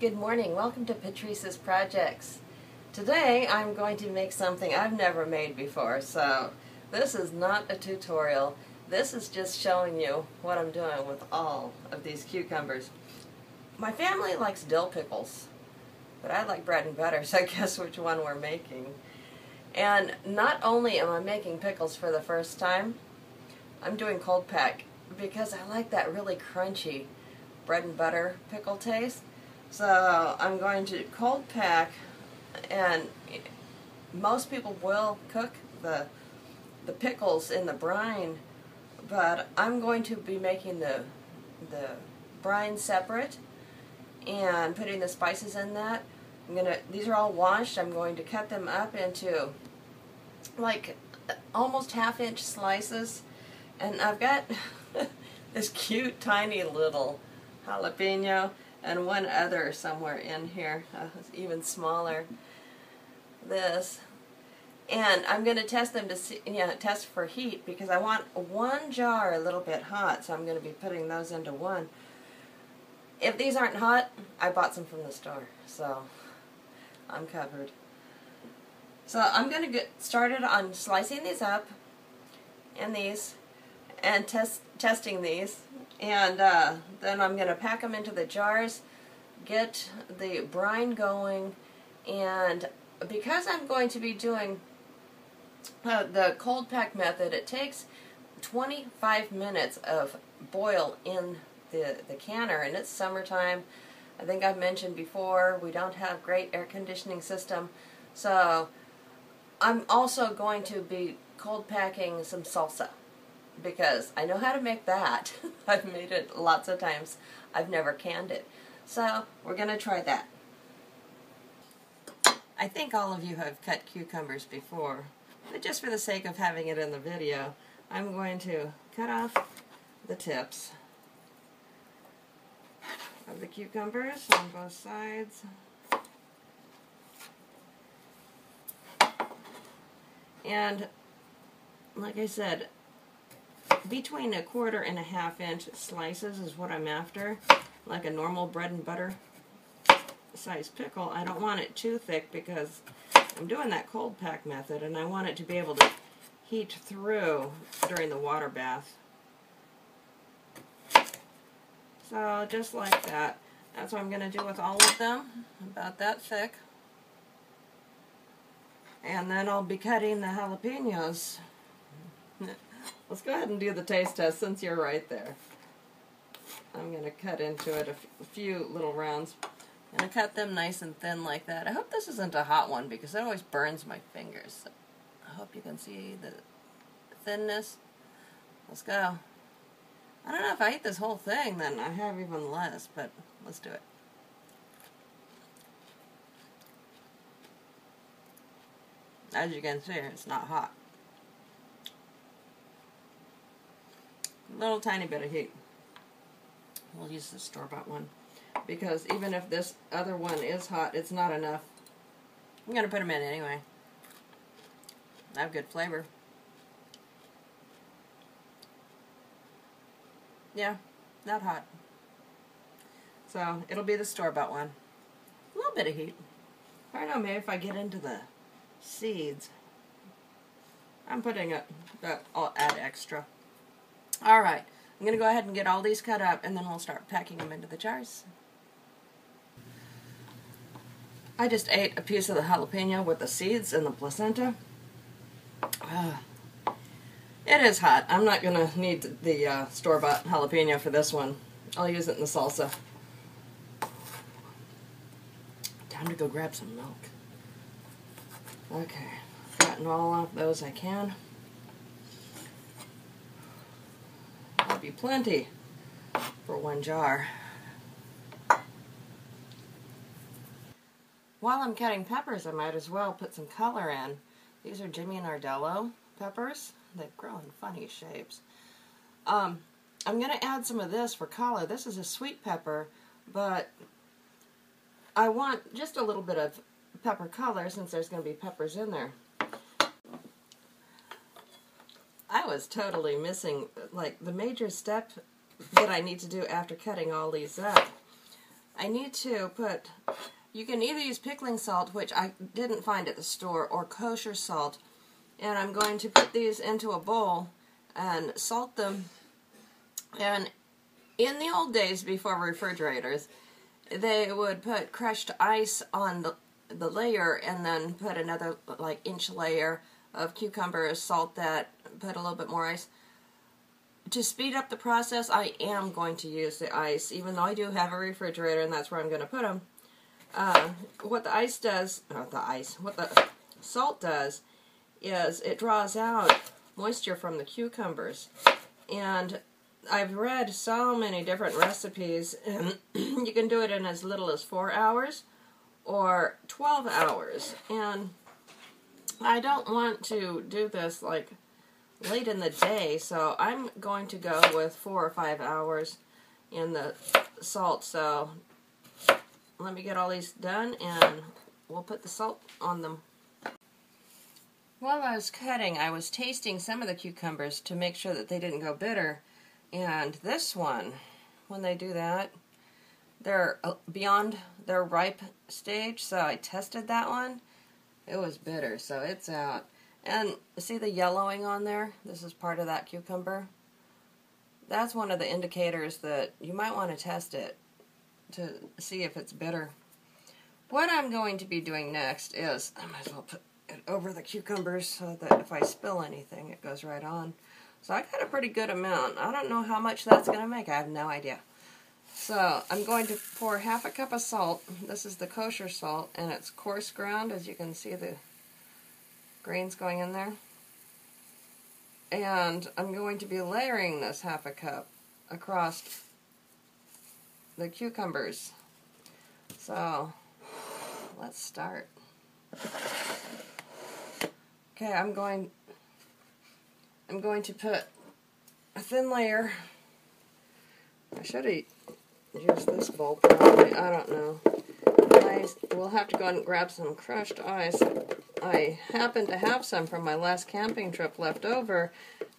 Good morning. Welcome to Patrice's Projects. Today I'm going to make something I've never made before, so this is not a tutorial. This is just showing you what I'm doing with all of these cucumbers. My family likes dill pickles, but I like bread and butter, so guess which one we're making. And not only am I making pickles for the first time, I'm doing cold pack because I like that really crunchy bread and butter pickle taste. So I'm going to cold pack, and most people will cook the pickles in the brine, but I'm going to be making the brine separate and putting the spices in that. These are all washed. I'm going to cut them up into like almost half-inch slices, and I've got this cute tiny little jalapeno and one other somewhere in here, even smaller, this. And I'm going to test them to see, test for heat, because I want one jar a little bit hot, so I'm going to be putting those into one. If these aren't hot, I bought some from the store, so I'm covered. So I'm going to get started on slicing these up, and these, and testing these. And then I'm going to pack them into the jars, get the brine going, and because I'm going to be doing the cold pack method, it takes 25 minutes of boil in the canner, and it's summertime. I think I've mentioned before, we don't have great air conditioning system, so I'm also going to be cold packing some salsa, because I know how to make that. I've made it lots of times. I've never canned it. So we're going to try that. I think all of you have cut cucumbers before, but just for the sake of having it in the video, I'm going to cut off the tips of the cucumbers on both sides. And like I said, between 1/4 and 1/2 inch slices is what I'm after, like a normal bread and butter size pickle. I don't want it too thick because I'm doing that cold pack method, and I want it to be able to heat through during the water bath. So just like that. That's what I'm going to do with all of them, about that thick. And then I'll be cutting the jalapenos. Let's go ahead and do the taste test since you're right there. I'm going to cut into it a few little rounds. I'm going to cut them nice and thin like that. I hope this isn't a hot one because it always burns my fingers. So I hope you can see the thinness. Let's go. I don't know if I eat this whole thing, then I have even less, but let's do it. As you can see, it's not hot. A little tiny bit of heat. We'll use the store-bought one, because even if this other one is hot, it's not enough. I'm going to put them in anyway. They have good flavor. Yeah, not hot. So it'll be the store-bought one. A little bit of heat. I don't know, maybe if I get into the seeds. I'm putting it, I'll add extra. Alright, I'm going to go ahead and get all these cut up, and then we'll start packing them into the jars. I just ate a piece of the jalapeno with the seeds and the placenta. It is hot. I'm not going to need the store-bought jalapeno for this one. I'll use it in the salsa. Time to go grab some milk. Okay, gotten all of those I can. That'll be plenty for one jar. While I'm cutting peppers, I might as well put some color in. These are Jimmy and Ardello peppers. They grow in funny shapes. I'm going to add some of this for color. This is a sweet pepper, but I want just a little bit of pepper color since there's going to be peppers in there. I was totally missing like the major step that I need to do after cutting all these up. I need to put, you can either use pickling salt, which I didn't find at the store, or kosher salt. And I'm going to put these into a bowl and salt them. And in the old days, before refrigerators, they would put crushed ice on the layer and then put another like inch layer of cucumbers, salt that, put a little bit more ice. To speed up the process, I am going to use the ice, even though I do have a refrigerator and that's where I'm going to put them. What the ice does, what the salt does, is it draws out moisture from the cucumbers. And I've read so many different recipes, and you can do it in as little as 4 hours or 12 hours. And I don't want to do this like late in the day, so I'm going to go with 4 or 5 hours in the salt. So let me get all these done and we'll put the salt on them. While I was cutting, I was tasting some of the cucumbers to make sure that they didn't go bitter. And this one, when they do that, they're beyond their ripe stage, so I tested that one. It was bitter, so it's out. And see the yellowing on there? This is part of that cucumber. That's one of the indicators that you might want to test it to see if it's bitter. What I'm going to be doing next is, I might as well put it over the cucumbers so that if I spill anything, it goes right on. So I got a pretty good amount. I don't know how much that's going to make. I have no idea. So I'm going to pour half a cup of salt. This is the kosher salt, and it's coarse ground, as you can see the grains going in there. And I'm going to be layering this half a cup across the cucumbers. So let's start. Okay, I'm going to put a thin layer. I should have used this bowl probably. I don't know. I will have to go and grab some crushed ice. I happen to have some from my last camping trip left over,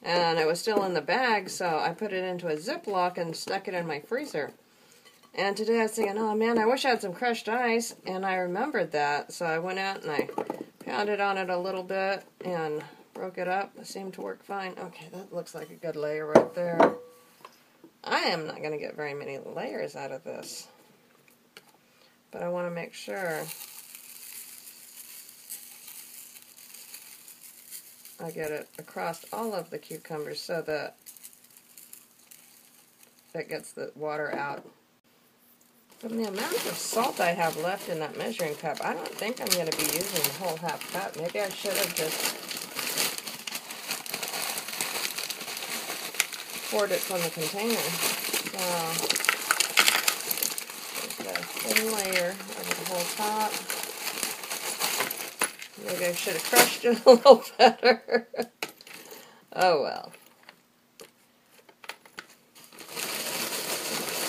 and it was still in the bag, so I put it into a Ziploc and stuck it in my freezer. And today I was thinking, oh man, I wish I had some crushed ice, and I remembered that, so I went out and I pounded on it a little bit and broke it up. It seemed to work fine. Okay, that looks like a good layer right there. I am not going to get very many layers out of this, but I want to make sure I get it across all of the cucumbers so that it gets the water out. From the amount of salt I have left in that measuring cup, I don't think I'm going to be using the whole half cup. Maybe I should have just poured it from the container. So, there's a thin layer over the whole top. Maybe I should have crushed it a little better. Oh well.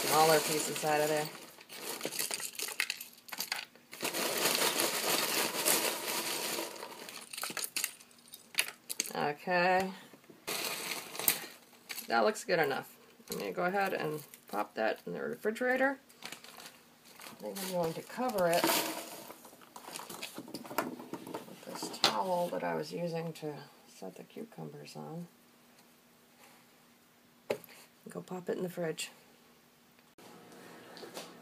Smaller pieces out of there. Okay. That looks good enough. I'm going to go ahead and pop that in the refrigerator. I think I'm going to cover it with this towel that I was using to set the cucumbers on. Go pop it in the fridge.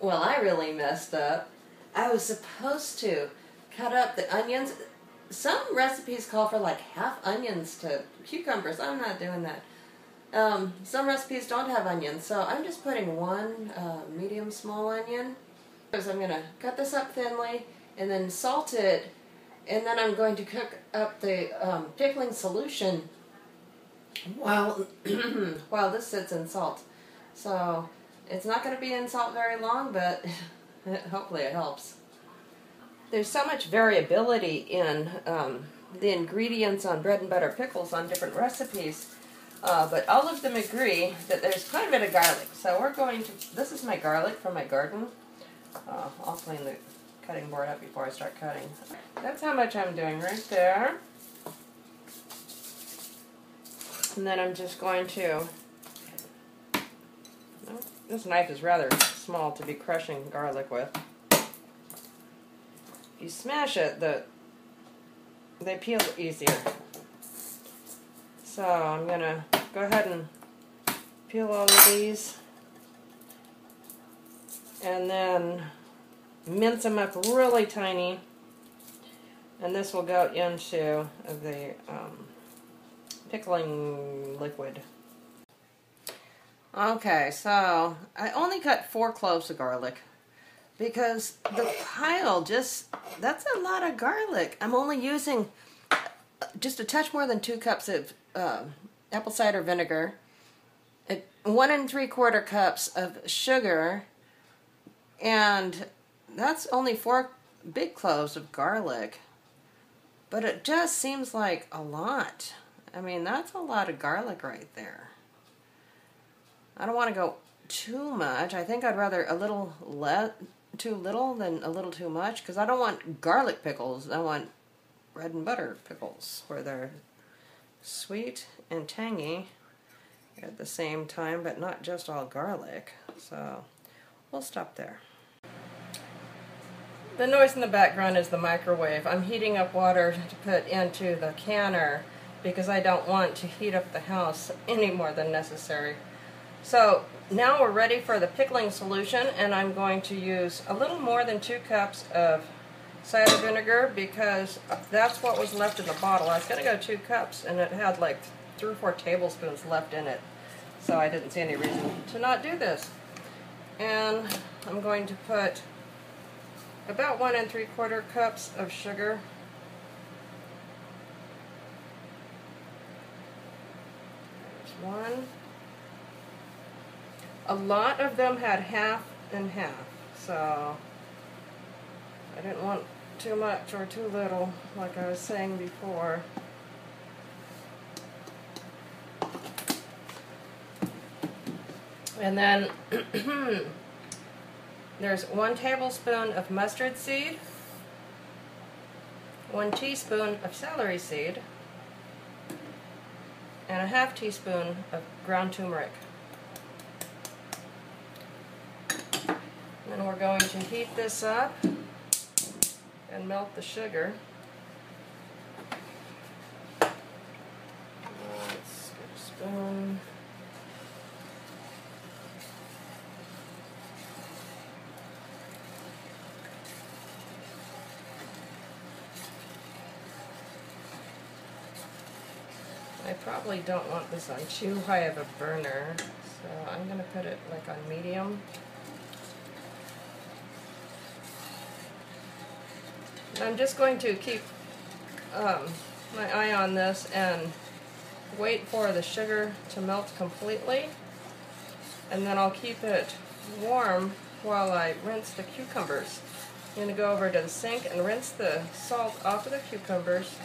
Well, I really messed up. I was supposed to cut up the onions. Some recipes call for like half onions to cucumbers. I'm not doing that. Some recipes don't have onions, so I'm just putting one medium small onion. So I'm going to cut this up thinly and then salt it, and then I'm going to cook up the pickling solution while while this sits in salt. So it's not going to be in salt very long, but hopefully it helps. There's so much variability in the ingredients on bread and butter pickles on different recipes, but all of them agree that there's quite a bit of garlic. So we're going to, this is my garlic from my garden. I'll clean the cutting board up before I start cutting. That's how much I'm doing right there. And then I'm just going to Well, this knife is rather small to be crushing garlic with. If you smash it, they peel easier. So I'm going to go ahead and peel all of these and then mince them up really tiny, and this will go into the pickling liquid. Okay, so I only cut 4 cloves of garlic because the pile that's a lot of garlic. I'm only using just a touch more than 2 cups of apple cider vinegar, 1 3/4 cups of sugar, and that's only 4 big cloves of garlic. But it just seems like a lot. I mean, that's a lot of garlic right there. I don't want to go too much. I think I'd rather a little too little than a little too much, because I don't want garlic pickles. I want bread and butter pickles, where they're sweet and tangy at the same time, but not just all garlic. So we'll stop there. The noise in the background is the microwave. I'm heating up water to put into the canner because I don't want to heat up the house any more than necessary. So now we're ready for the pickling solution, and I'm going to use a little more than 2 cups of cider vinegar because that's what was left in the bottle. I was going to go 2 cups and it had like 3 or 4 tablespoons left in it. So I didn't see any reason to not do this. And I'm going to put about 1 3/4 cups of sugar. There's 1. A lot of them had half and half, so I didn't want too much or too little, like I was saying before. And then there's 1 tablespoon of mustard seed, 1 teaspoon of celery seed, and a ½ teaspoon of ground turmeric. And we're going to heat this up and melt the sugar. Let's get a spoon. I probably don't want this on too high of a burner, so I'm going to put it like on medium. I'm just going to keep my eye on this and wait for the sugar to melt completely, and then I'll keep it warm while I rinse the cucumbers. I'm going to go over to the sink and rinse the salt off of the cucumbers,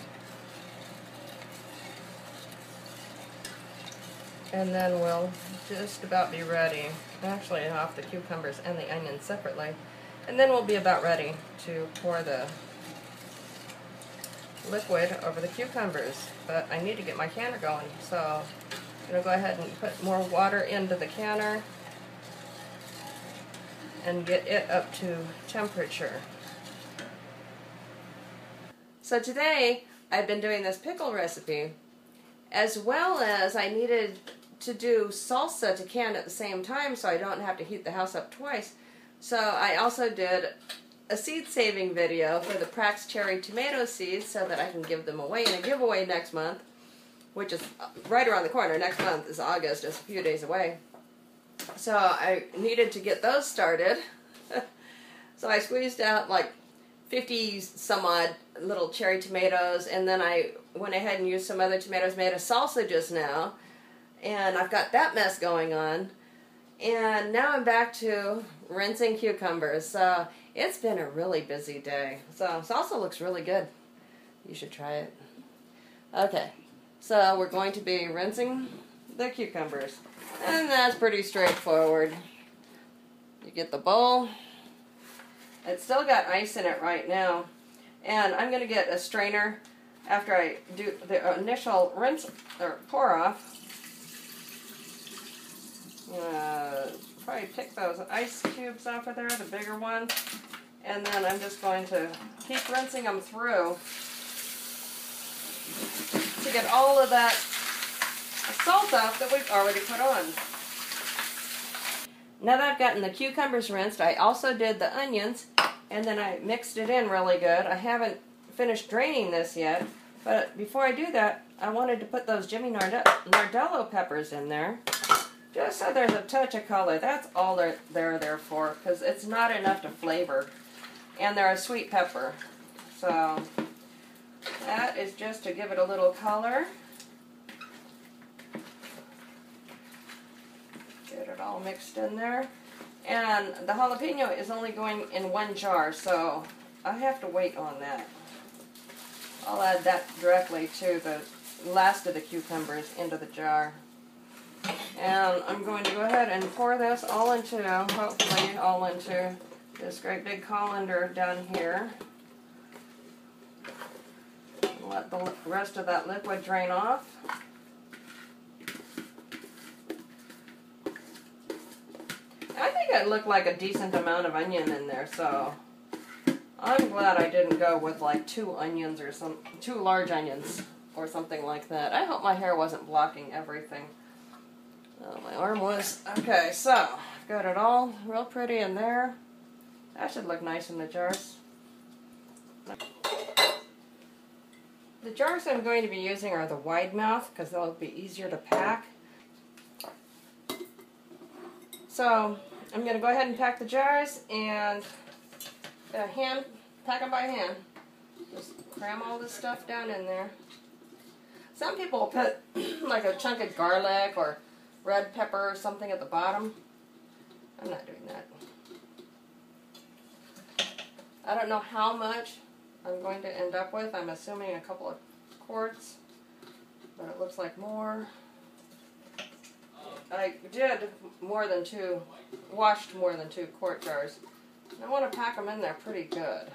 and then we'll just about be ready. Actually, off the cucumbers and the onions separately, and then we'll be about ready to pour the liquid over the cucumbers. But I need to get my canner going, so I'm going to go ahead and put more water into the canner and get it up to temperature. So today I've been doing this pickle recipe, as well as I needed to do salsa to can at the same time so I don't have to heat the house up twice. So I also did a seed saving video for the Patrice cherry tomato seeds so that I can give them away in a giveaway next month, which is right around the corner. Next month is August, just a few days away. So I needed to get those started. So I squeezed out like 50 some odd little cherry tomatoes, and then I went ahead and used some other tomatoes, made a salsa just now, and I've got that mess going on. And now I'm back to rinsing cucumbers. So it's been a really busy day. So salsa looks really good. You should try it. Okay, so we're going to be rinsing the cucumbers. And that's pretty straightforward. You get the bowl. It's still got ice in it right now. And I'm going to get a strainer after I do the initial rinse or pour off. I pick those ice cubes off of there, the bigger ones, and then I'm just going to keep rinsing them through to get all of that salt off that we've already put on. Now that I've gotten the cucumbers rinsed, I also did the onions, and then I mixed it in really good. I haven't finished draining this yet, but before I do that, I wanted to put those Jimmy Nardello peppers in there, just so there's a touch of color. That's all they're there for, because it's not enough to flavor, and they're a sweet pepper. So that is just to give it a little color. Get it all mixed in there. And the jalapeno is only going in one jar, so I have to wait on that. I'll add that directly to the last of the cucumbers into the jar. And I'm going to go ahead and pour this all into, hopefully, all into this great big colander down here. Let the rest of that liquid drain off. I think it looked like a decent amount of onion in there, so I'm glad I didn't go with like 2 onions or 2 large onions or something like that. I hope my hair wasn't blocking everything. Oh, my arm was. Okay, so I've got it all real pretty in there. That should look nice in the jars. The jars I'm going to be using are the wide mouth because they'll be easier to pack. So I'm going to go ahead and pack the jars and pack them by hand. Just cram all this stuff down in there. Some people put like a chunk of garlic or red pepper or something at the bottom. I'm not doing that. I don't know how much I'm going to end up with. I'm assuming a couple of quarts, but it looks like more. I did washed more than 2 quart jars. I want to pack them in there pretty good.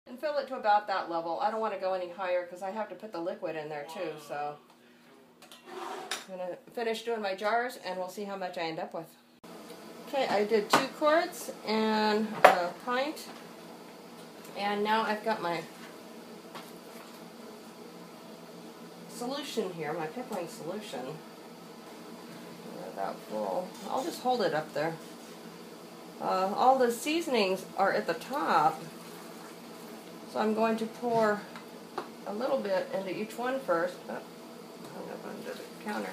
And fill it to about that level. I don't want to go any higher because I have to put the liquid in there too, so I'm going to finish doing my jars and we'll see how much I end up with. Okay, I did 2 quarts and a pint, and now I've got my solution here, my pickling solution. About full. I'll just hold it up there. All the seasonings are at the top, so I'm going to pour a little bit into each one first. Oh, hung up under the counter.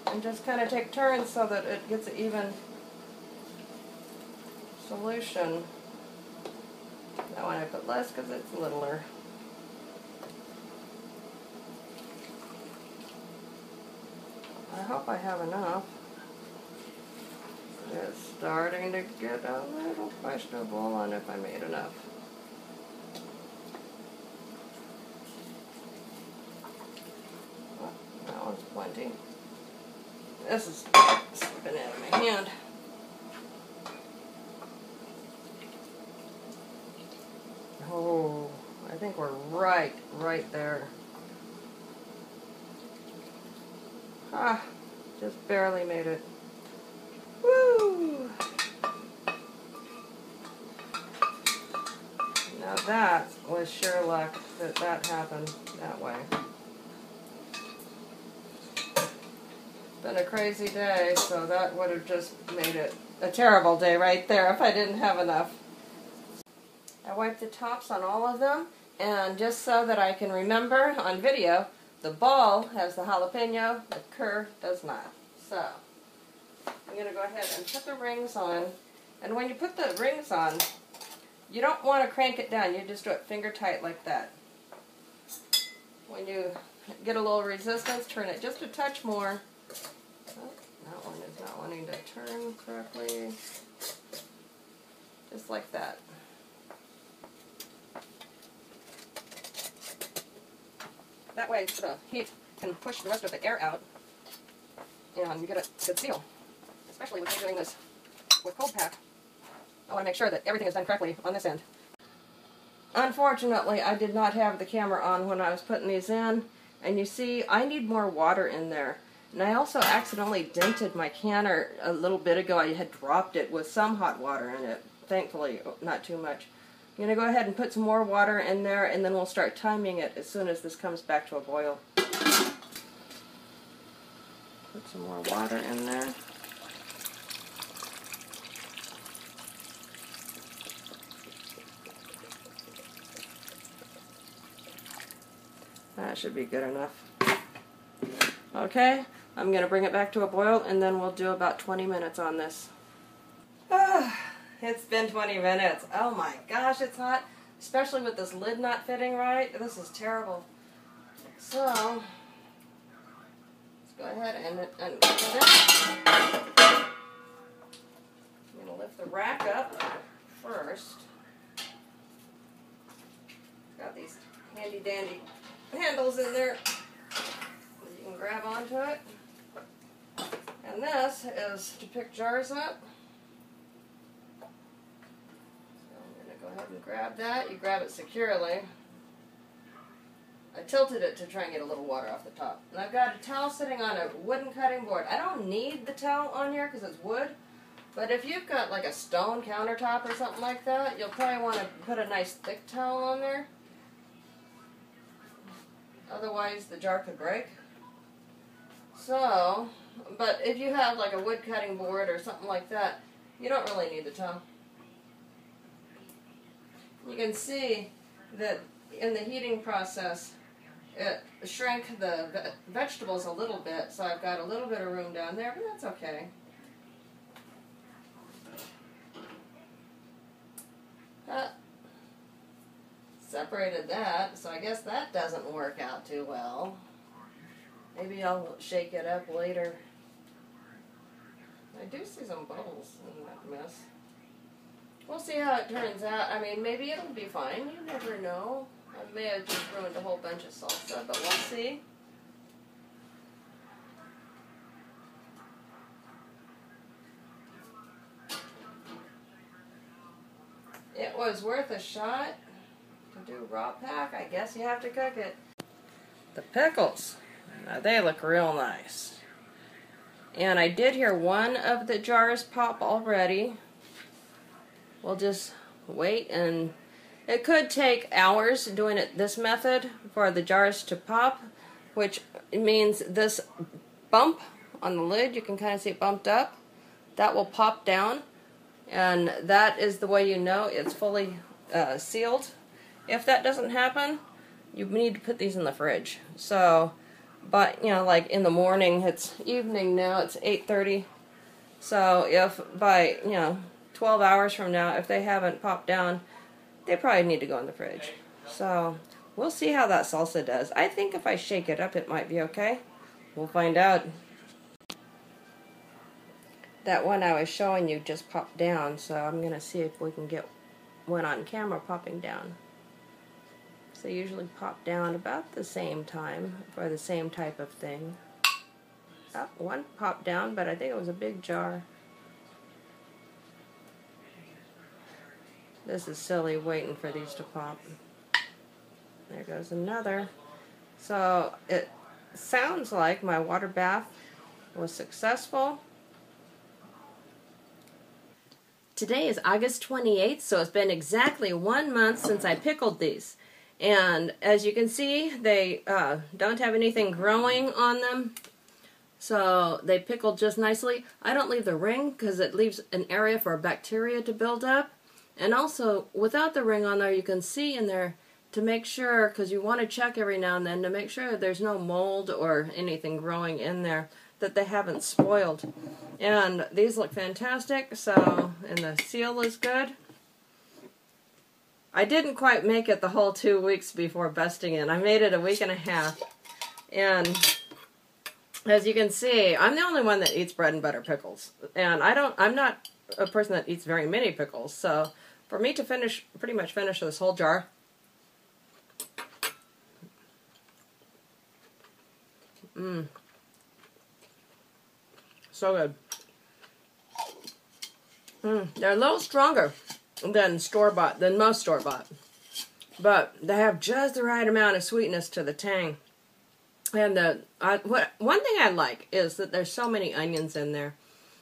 And just kind of take turns so that it gets an even solution. That one I put less because it's littler. I hope I have enough. It's starting to get a little questionable on if I made enough. Oh, that one's plenty. This is slipping out of my hand. Oh, I think we're right there. Ah, just barely made it. Woo! Now that was sure luck that that happened that way. Been a crazy day, so that would have just made it a terrible day right there if I didn't have enough. I wiped the tops on all of them, and just so that I can remember on video, the ball has the jalapeno, the cur does not. So I'm going to go ahead and put the rings on, and when you put the rings on, you don't want to crank it down, you just do it finger tight like that. When you get a little resistance, turn it just a touch more. Oh, that one is not wanting to turn correctly. Just like that. That way the heat can push the rest of the air out and you get a good seal. Especially when you're doing this with cold pack, I want to make sure that everything is done correctly on this end. Unfortunately, I did not have the camera on when I was putting these in, and you see, I need more water in there. And I also accidentally dented my canner a little bit ago. I had dropped it with some hot water in it. Thankfully, not too much. I'm going to go ahead and put some more water in there, and then we'll start timing it as soon as this comes back to a boil. Put some more water in there. That should be good enough. Okay, I'm going to bring it back to a boil, and then we'll do about 20 minutes on this. It's been 20 minutes. Oh my gosh, it's hot. Especially with this lid not fitting right. This is terrible. So, let's go ahead and put it. I'm going to lift the rack up first. Got these handy dandy handles in there. You can grab onto it. And this is to pick jars up. Go ahead and grab that. You grab it securely. I tilted it to try and get a little water off the top. And I've got a towel sitting on a wooden cutting board. I don't need the towel on here because it's wood. But if you've got like a stone countertop or something like that, you'll probably want to put a nice thick towel on there. Otherwise the jar could break. So, but if you have like a wood cutting board or something like that, you don't really need the towel. You can see that in the heating process, it shrank the vegetables a little bit, so I've got a little bit of room down there, but that's okay. Separated that, so I guess that doesn't work out too well. Maybe I'll shake it up later. I do see some bubbles in that mess. We'll see how it turns out. I mean, maybe it'll be fine. You never know. I may have just ruined a whole bunch of salsa, but we'll see. It was worth a shot to do raw pack. I guess you have to cook it. The pickles. Now they look real nice. And I did hear one of the jars pop already. We'll just wait, and it could take hours doing it this method for the jars to pop, which means this bump on the lid, you can kind of see it bumped up, that will pop down, and that is the way you know it's fully sealed. If that doesn't happen, you need to put these in the fridge. So, but you know, like in the morning, it's evening now, it's 8:30, so if by 12 hours from now, if they haven't popped down, they probably need to go in the fridge. So we'll see how that salsa does. I think if I shake it up, it might be okay. We'll find out. That one I was showing you just popped down, so I'm going to see if we can get one on camera popping down. So they usually pop down about the same time for the same type of thing. Oh, one popped down, but I think it was a big jar. This is silly waiting for these to pop. There goes another. So it sounds like my water bath was successful. Today is August 28th, so it's been exactly 1 month since I pickled these. And as you can see, they don't have anything growing on them. So they pickled just nicely. I don't leave the ring because it leaves an area for bacteria to build up. And also, without the ring on there, you can see in there to make sure, because you want to check every now and then to make sure there's no mold or anything growing in there, that they haven't spoiled. And these look fantastic, so, and the seal is good. I didn't quite make it the whole 2 weeks before busting in. I made it a week and a half. And as you can see, I'm the only one that eats bread and butter pickles. And I'm not a person that eats very many pickles, so for me to pretty much finish this whole jar, so good. They're a little stronger than store-bought, than most store-bought. But they have just the right amount of sweetness to the tang. And one thing I like is that there's so many onions in there.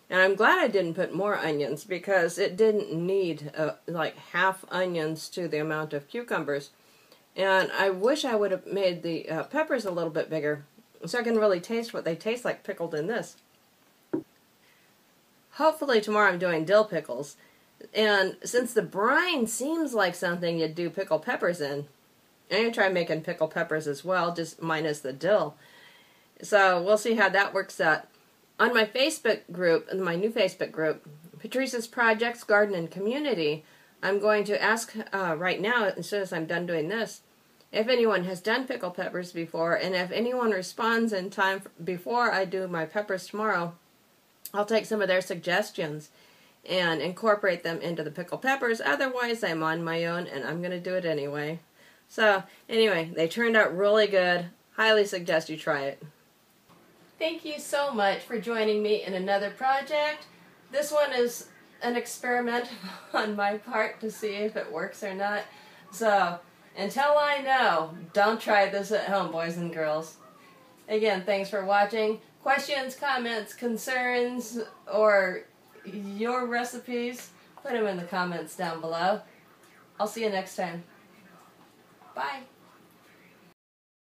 And I'm glad I didn't put more onions because it didn't need like half onions to the amount of cucumbers. And I wish I would have made the peppers a little bit bigger so I can really taste what they taste like pickled in this. Hopefully tomorrow I'm doing dill pickles. And since the brine seems like something you'd do pickled peppers in, I'm going to try making pickled peppers as well, just minus the dill. So we'll see how that works out. On my Facebook group, my new Facebook group, Patrice's Projects, Garden, and Community, I'm going to ask right now, as soon as I'm done doing this, if anyone has done pickled peppers before, and if anyone responds in time before I do my peppers tomorrow, I'll take some of their suggestions and incorporate them into the pickled peppers. Otherwise, I'm on my own, and I'm going to do it anyway. So, anyway, they turned out really good. Highly suggest you try it. Thank you so much for joining me in another project. This one is an experiment on my part to see if it works or not. So, until I know, don't try this at home, boys and girls. Again, thanks for watching. Questions, comments, concerns, or your recipes, put them in the comments down below. I'll see you next time. Bye.